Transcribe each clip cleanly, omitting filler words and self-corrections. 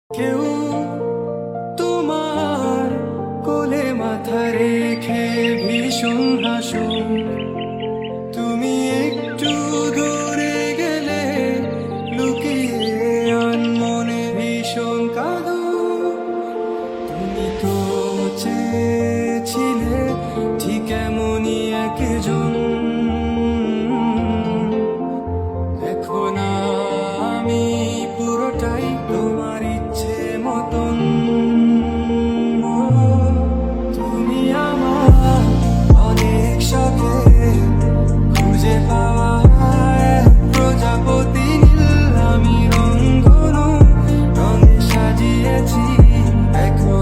কেউ তোমার কোলে মাথা রেখে ভীষণ হাসো, তুমি একটু দূরে গেলে লুকিয়ে আনমনে ভীষণ কাঁদো। তুমি তো চেয়েছিলে ঠিক এমনই একজন, দেখো না আমি পুরোটাই তোমার ইচ্ছে মতন। তুমি আমার অনেক শখে খুঁজে পাওয়া প্রজাপতি নীল, আমি রংধনু রঙে সাজিয়েছি, দেখো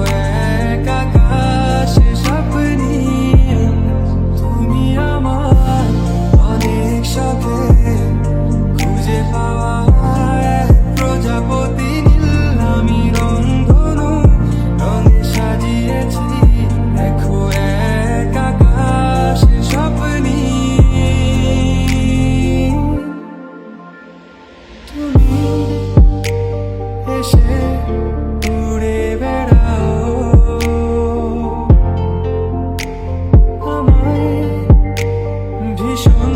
এক আকাশে স্বপ্নি। তুমি আমার অনেক শখে খুঁজে পাওয়া প্রজাপতি নীল, আমি রংধনু রঙে সাজিয়েছি, দেখো এক আকাশে স্বপ্নি। তুমি এসে উড়ে বেড়াও, আমায় ভীষণ